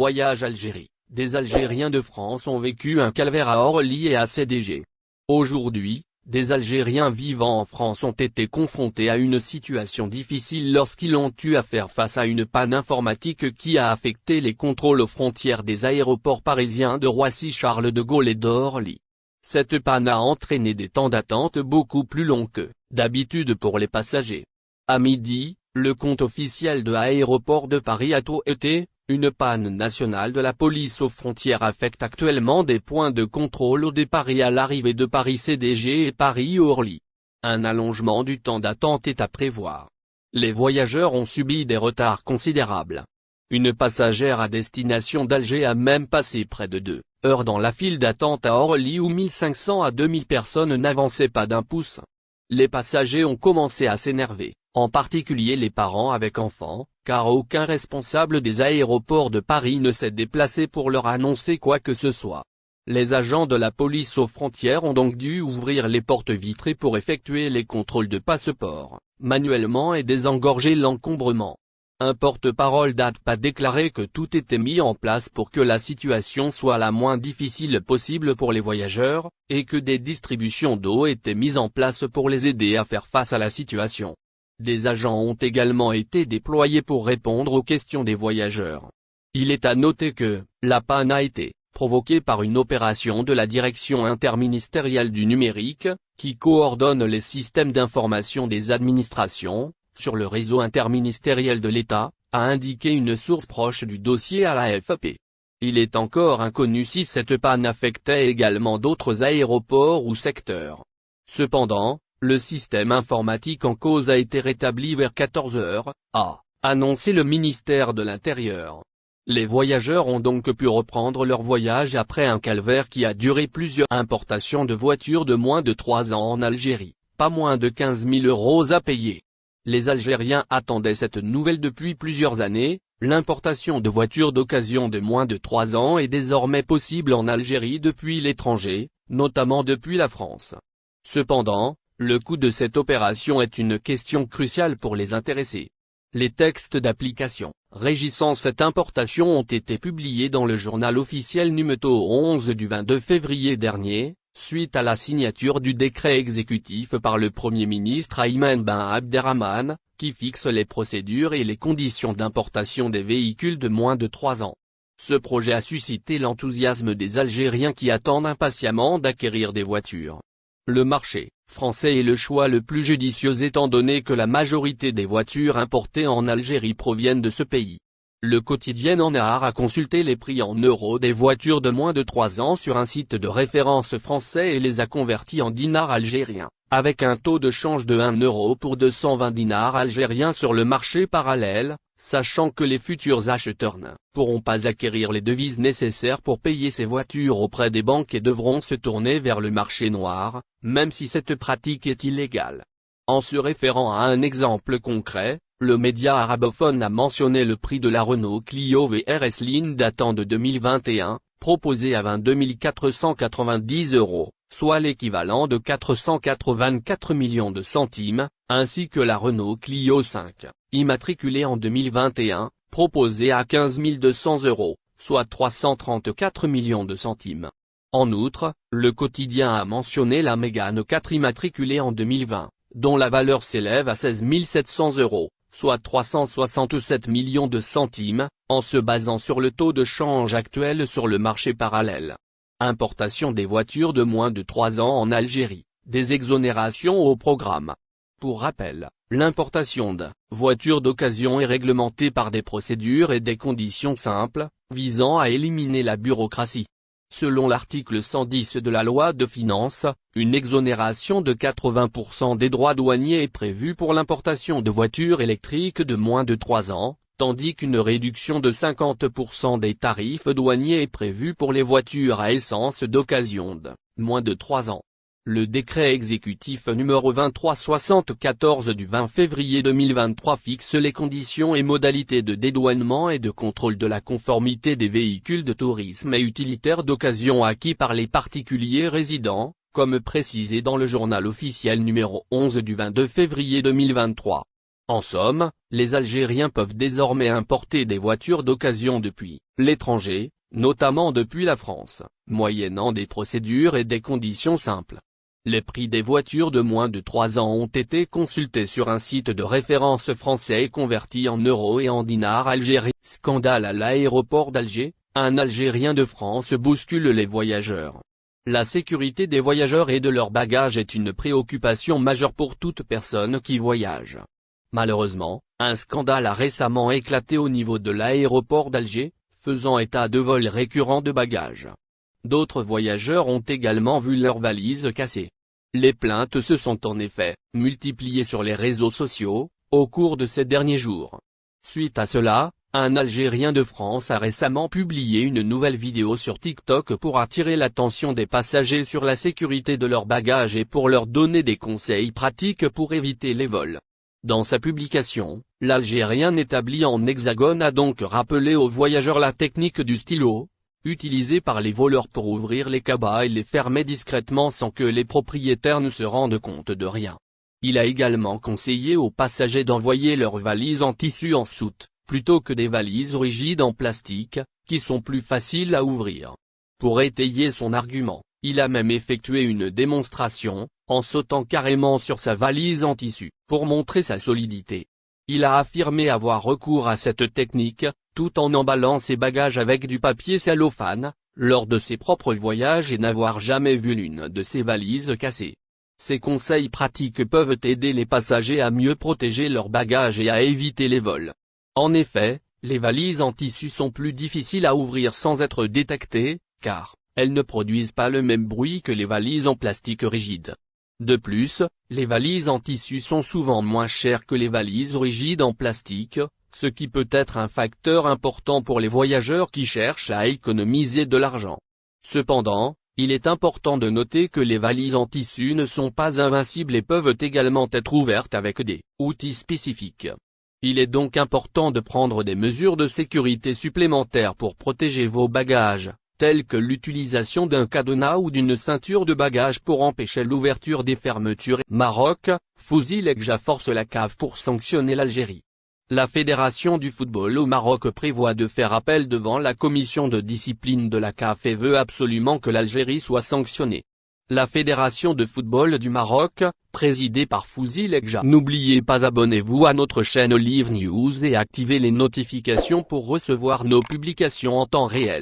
voyage Algérie, des Algériens de France ont vécu un calvaire à Orly et à CDG. Aujourd'hui, des Algériens vivant en France ont été confrontés à une situation difficile lorsqu'ils ont eu à faire face à une panne informatique qui a affecté les contrôles aux frontières des aéroports parisiens de Roissy-Charles de Gaulle et d'Orly. Cette panne a entraîné des temps d'attente beaucoup plus longs que d'habitude pour les passagers. À midi, le compte officiel de Aéroports de Paris a tout été. Une panne nationale de la police aux frontières affecte actuellement des points de contrôle au départ et à l'arrivée de Paris-CDG et Paris-Orly. Un allongement du temps d'attente est à prévoir. Les voyageurs ont subi des retards considérables. Une passagère à destination d'Alger a même passé près de 2 heures dans la file d'attente à Orly où 1500 à 2000 personnes n'avançaient pas d'un pouce. Les passagers ont commencé à s'énerver, en particulier les parents avec enfants, car aucun responsable des aéroports de Paris ne s'est déplacé pour leur annoncer quoi que ce soit. Les agents de la police aux frontières ont donc dû ouvrir les portes vitrées pour effectuer les contrôles de passeport, manuellement et désengorger l'encombrement. Un porte-parole d'ADP a déclaré que tout était mis en place pour que la situation soit la moins difficile possible pour les voyageurs, et que des distributions d'eau étaient mises en place pour les aider à faire face à la situation. Des agents ont également été déployés pour répondre aux questions des voyageurs. Il est à noter que la panne a été provoquée par une opération de la Direction interministérielle du numérique, qui coordonne les systèmes d'information des administrations, sur le réseau interministériel de l'État, a indiqué une source proche du dossier à l'AFP. Il est encore inconnu si cette panne affectait également d'autres aéroports ou secteurs. Cependant, le système informatique en cause a été rétabli vers 14 heures, a annoncé le ministère de l'Intérieur. Les voyageurs ont donc pu reprendre leur voyage après un calvaire qui a duré plusieurs importations de voitures de moins de 3 ans en Algérie, pas moins de 15 000 € à payer. Les Algériens attendaient cette nouvelle depuis plusieurs années. L'importation de voitures d'occasion de moins de 3 ans est désormais possible en Algérie depuis l'étranger, notamment depuis la France. Cependant, le coût de cette opération est une question cruciale pour les intéressés. Les textes d'application régissant cette importation ont été publiés dans le journal officiel numéro 11 du 22 février dernier, suite à la signature du décret exécutif par le Premier ministre Ayman Ben Abderrahmane, qui fixe les procédures et les conditions d'importation des véhicules de moins de 3 ans. Ce projet a suscité l'enthousiasme des Algériens qui attendent impatiemment d'acquérir des voitures. Le marché français est le choix le plus judicieux étant donné que la majorité des voitures importées en Algérie proviennent de ce pays. Le quotidien Ennar a consulté les prix en euros des voitures de moins de 3 ans sur un site de référence français et les a convertis en dinars algériens, avec un taux de change de 1 euro pour 220 dinars algériens sur le marché parallèle, sachant que les futurs acheteurs ne pourront pas acquérir les devises nécessaires pour payer ces voitures auprès des banques et devront se tourner vers le marché noir, même si cette pratique est illégale. En se référant à un exemple concret, le média arabophone a mentionné le prix de la Renault Clio VRS Line datant de 2021, proposé à 22 490 €, soit l'équivalent de 484 millions de centimes, ainsi que la Renault Clio 5, immatriculée en 2021, proposée à 15 200 €, soit 334 millions de centimes. En outre, le quotidien a mentionné la Mégane 4 immatriculée en 2020, dont la valeur s'élève à 16 700 €, soit 367 millions de centimes, en se basant sur le taux de change actuel sur le marché parallèle. Importation des voitures de moins de 3 ans en Algérie, des exonérations au programme. Pour rappel, l'importation de voitures d'occasion est réglementée par des procédures et des conditions simples, visant à éliminer la bureaucratie. Selon l'article 110 de la loi de finances, une exonération de 80% des droits douaniers est prévue pour l'importation de voitures électriques de moins de 3 ans, tandis qu'une réduction de 50% des tarifs douaniers est prévue pour les voitures à essence d'occasion de moins de 3 ans. Le décret exécutif numéro 2374 du 20 février 2023 fixe les conditions et modalités de dédouanement et de contrôle de la conformité des véhicules de tourisme et utilitaires d'occasion acquis par les particuliers résidents, comme précisé dans le journal officiel numéro 11 du 22 février 2023. En somme, les Algériens peuvent désormais importer des voitures d'occasion depuis l'étranger, notamment depuis la France, moyennant des procédures et des conditions simples. Les prix des voitures de moins de 3 ans ont été consultés sur un site de référence français et convertis en euros et en dinars algériens. Scandale à l'aéroport d'Alger, un Algérien de France bouscule les voyageurs. La sécurité des voyageurs et de leurs bagages est une préoccupation majeure pour toute personne qui voyage. Malheureusement, un scandale a récemment éclaté au niveau de l'aéroport d'Alger, faisant état de vols récurrents de bagages. D'autres voyageurs ont également vu leurs valises cassées. Les plaintes se sont en effet multipliées sur les réseaux sociaux, au cours de ces derniers jours. Suite à cela, un Algérien de France a récemment publié une nouvelle vidéo sur TikTok pour attirer l'attention des passagers sur la sécurité de leurs bagages et pour leur donner des conseils pratiques pour éviter les vols. Dans sa publication, l'Algérien établi en Hexagone a donc rappelé aux voyageurs la technique du stylo, utilisée par les voleurs pour ouvrir les cabas et les fermer discrètement sans que les propriétaires ne se rendent compte de rien. Il a également conseillé aux passagers d'envoyer leurs valises en tissu en soute, plutôt que des valises rigides en plastique, qui sont plus faciles à ouvrir. Pour étayer son argument, il a même effectué une démonstration, en sautant carrément sur sa valise en tissu, pour montrer sa solidité. Il a affirmé avoir recours à cette technique, tout en emballant ses bagages avec du papier cellophane, lors de ses propres voyages et n'avoir jamais vu l'une de ses valises cassée. Ces conseils pratiques peuvent aider les passagers à mieux protéger leurs bagages et à éviter les vols. En effet, les valises en tissu sont plus difficiles à ouvrir sans être détectées, car elles ne produisent pas le même bruit que les valises en plastique rigide. De plus, les valises en tissu sont souvent moins chères que les valises rigides en plastique, ce qui peut être un facteur important pour les voyageurs qui cherchent à économiser de l'argent. Cependant, il est important de noter que les valises en tissu ne sont pas invincibles et peuvent également être ouvertes avec des outils spécifiques. Il est donc important de prendre des mesures de sécurité supplémentaires pour protéger vos bagages, telles que l'utilisation d'un cadenas ou d'une ceinture de bagages pour empêcher l'ouverture des fermetures. Maroc, Fouzi Legja force la CAF pour sanctionner l'Algérie. La Fédération du football au Maroc prévoit de faire appel devant la commission de discipline de la CAF et veut absolument que l'Algérie soit sanctionnée. La Fédération de football du Maroc, présidée par Fouzi Legja. N'oubliez pas, abonnez-vous à notre chaîne Olive News et activez les notifications pour recevoir nos publications en temps réel.